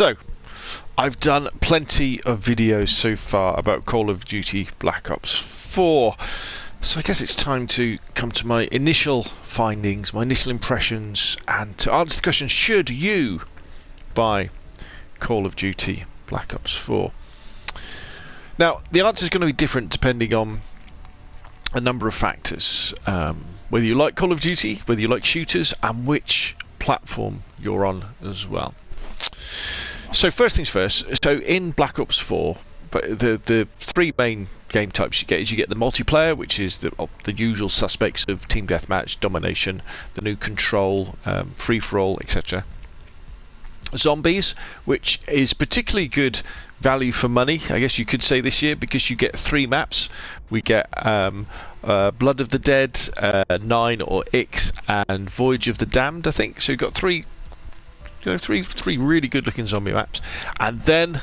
So, I've done plenty of videos so far about Call of Duty Black Ops 4. So I guess it's time to come to my initial findings, my initial impressions, and to answer the question, should you buy Call of Duty Black Ops 4? Now, the answer is going to be different depending on a number of factors. Whether you like Call of Duty, whether you like shooters, and which platform you're on as well. So first things first, so in Black Ops 4, but the three main game types you get is you get the multiplayer, which is the usual suspects of team deathmatch, domination, the new control, free-for-all, etc. Zombies, which is particularly good value for money, I guess you could say, this year, because you get 3 maps. We get Blood of the Dead, 9 or X, and Voyage of the Damned, I think. So you've got three really good looking zombie maps. And then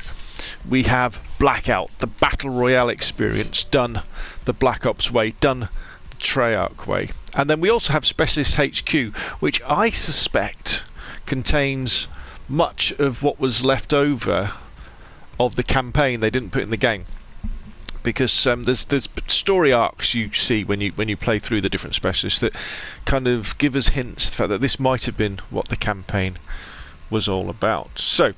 we have Blackout, the battle royale experience, done the Black Ops way, done the Treyarch way. And then we also have Specialist HQ, which I suspect contains much of what was left over of the campaign they didn't put in the game, because there's story arcs you see when you play through the different specialists that kind of give us hints, the fact that this might have been what the campaign was all about. So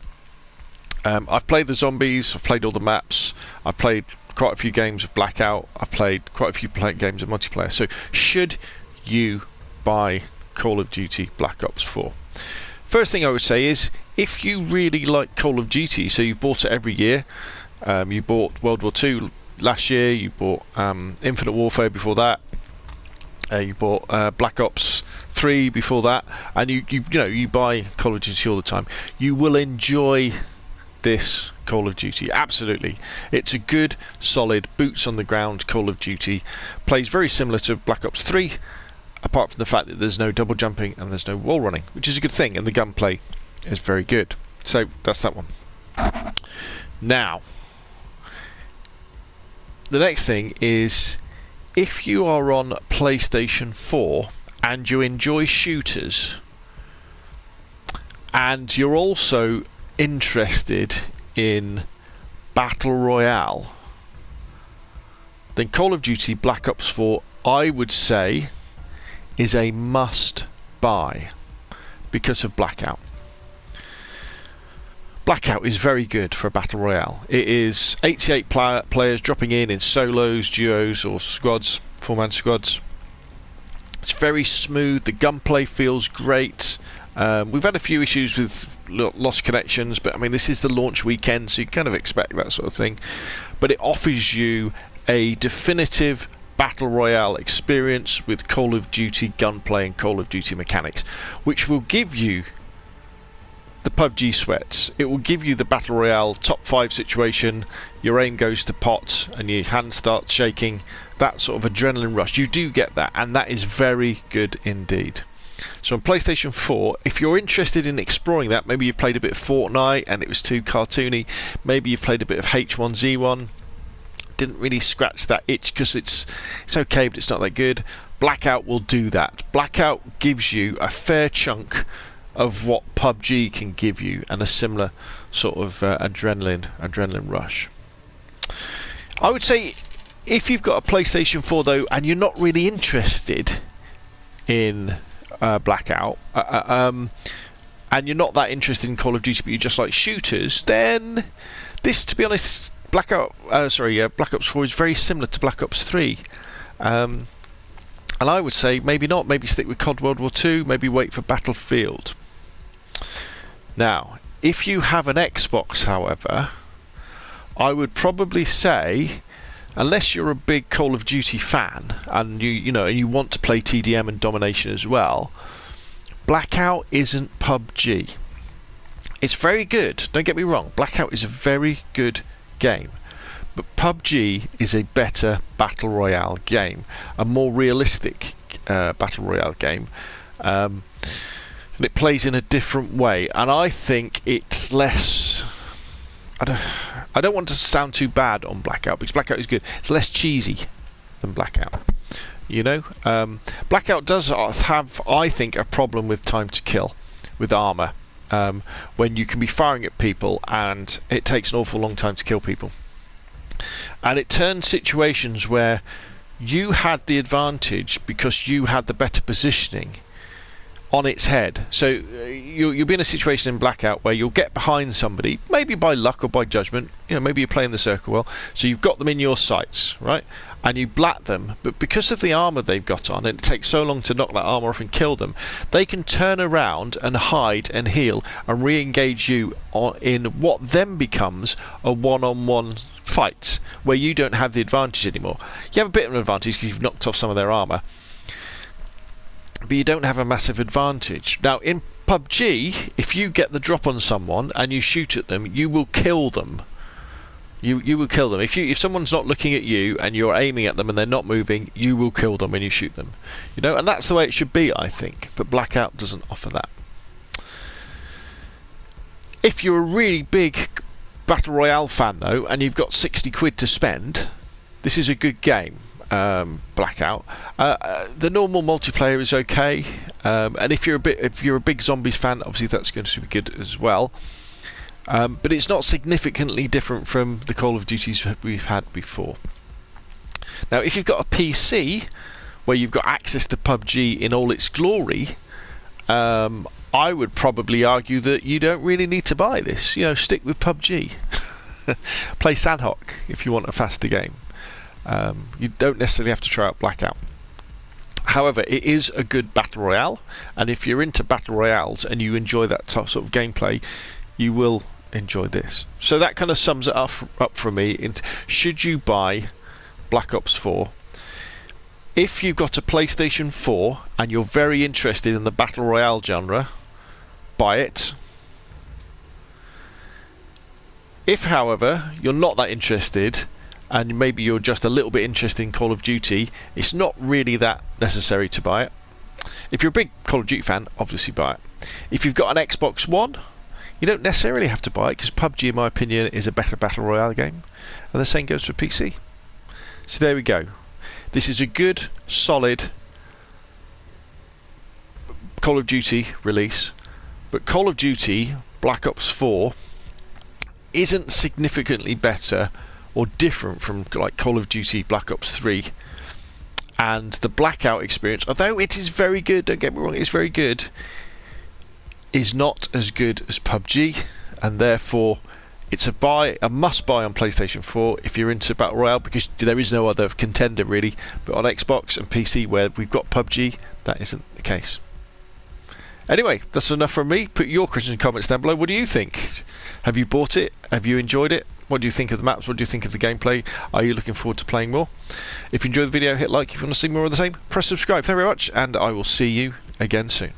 I've played the zombies, I've played all the maps, I've played quite a few games of Blackout, I've played quite a few games of multiplayer. So should you buy Call of Duty Black Ops 4? First thing I would say is, if you really like Call of Duty, so you've bought it every year, you bought World War II last year, you bought Infinite Warfare before that, you bought Black Ops 3 before that, and you buy Call of Duty all the time, you will enjoy this Call of Duty. Absolutely. It's a good, solid, boots on the ground Call of Duty. Plays very similar to Black Ops 3, apart from the fact that there's no double jumping and there's no wall running, which is a good thing, and the gunplay is very good. So that's that one. Now, the next thing is, if you are on PlayStation 4 and you enjoy shooters, and you're also interested in Battle Royale, then Call of Duty Black Ops 4, I would say, is a must buy because of Blackout. Blackout is very good for a Battle Royale. It is 88 players dropping in solos, duos or squads, 4-man squads. It's very smooth, the gunplay feels great. We've had a few issues with lost connections, but I mean, this is the launch weekend, so you kind of expect that sort of thing. But it offers you a definitive Battle Royale experience with Call of Duty gunplay and Call of Duty mechanics, which will give you the PUBG sweats. It will give you the Battle Royale top 5 situation, your aim goes to pot and your hand starts shaking, that sort of adrenaline rush. You do get that, and that is very good indeed. So on PlayStation 4, if you're interested in exploring that, maybe you played a bit of Fortnite and it was too cartoony, maybe you played a bit of H1Z1, didn't really scratch that itch because it's okay but it's not that good, Blackout will do that. Blackout gives you a fair chunk of what PUBG can give you, and a similar sort of adrenaline rush. I would say, if you've got a PlayStation 4 though and you're not really interested in Blackout, and you're not that interested in Call of Duty but you just like shooters, then this, to be honest, Black Ops 4 is very similar to Black Ops 3. And I would say maybe not, maybe stick with COD World War II, maybe wait for Battlefield. Now, if you have an Xbox, however, I would probably say, unless you're a big Call of Duty fan and you want to play TDM and domination as well, Blackout isn't PUBG. It's very good, don't get me wrong, Blackout is a very good game, but PUBG is a better Battle Royale game, a more realistic Battle Royale game, and it plays in a different way, and I think it's less, I don't want to sound too bad on Blackout, because Blackout is good, it's less cheesy than Blackout. Blackout does have, I think, a problem with time to kill, with armour. when you can be firing at people and it takes an awful long time to kill people. And it turns situations where you had the advantage because you had the better positioning on its head. So you'll be in a situation in Blackout where you'll get behind somebody, maybe by luck or by judgment, maybe you're playing the circle well, so you've got them in your sights, right? And you blat them, but because of the armour they've got on, and it takes so long to knock that armour off and kill them, they can turn around and hide and heal and re-engage you in what then becomes a one-on-one fight, where you don't have the advantage anymore. You have a bit of an advantage because you've knocked off some of their armour, but you don't have a massive advantage. Now in PUBG, if you get the drop on someone and you shoot at them, you will kill them. You will kill them. If someone's not looking at you and you're aiming at them and they're not moving, you will kill them when you shoot them. And that's the way it should be, I think. But Blackout doesn't offer that. If you're a really big Battle Royale fan though, and you've got 60 quid to spend, this is a good game. Blackout. The normal multiplayer is okay, and if you're a big zombies fan, obviously that's going to be good as well. But it's not significantly different from the Call of Duties we've had before. Now, if you've got a PC where you've got access to PUBG in all its glory, I would probably argue that you don't really need to buy this. Stick with PUBG. Play Sandhawk if you want a faster game. You don't necessarily have to try out Blackout. However, it is a good Battle Royale, and if you're into Battle Royales and you enjoy that sort of gameplay, you will enjoy this. So that kind of sums it up for me. Should you buy Black Ops 4? If you've got a PlayStation 4 and you're very interested in the Battle Royale genre, buy it. If, however, you're not that interested, and maybe you're just a little bit interested in Call of Duty, it's not really that necessary to buy it. If you're a big Call of Duty fan, obviously buy it. If you've got an Xbox One, you don't necessarily have to buy it, because PUBG, in my opinion, is a better Battle Royale game. And the same goes for PC. So there we go. This is a good, solid Call of Duty release. But Call of Duty Black Ops 4 isn't significantly better or different from like Call of Duty Black Ops 3. And the Blackout experience, although it is very good, don't get me wrong, it's very good, is not as good as PUBG, and therefore it's a must buy on PlayStation 4 if you're into Battle Royale, because there is no other contender really. But on Xbox and PC, where we've got PUBG, that isn't the case. Anyway, that's enough from me. Put your questions and comments down below. What do you think? Have you bought it? Have you enjoyed it? What do you think of the maps? What do you think of the gameplay? Are you looking forward to playing more? If you enjoyed the video, hit like. If you want to see more of the same, press subscribe. Thank you very much, and I will see you again soon.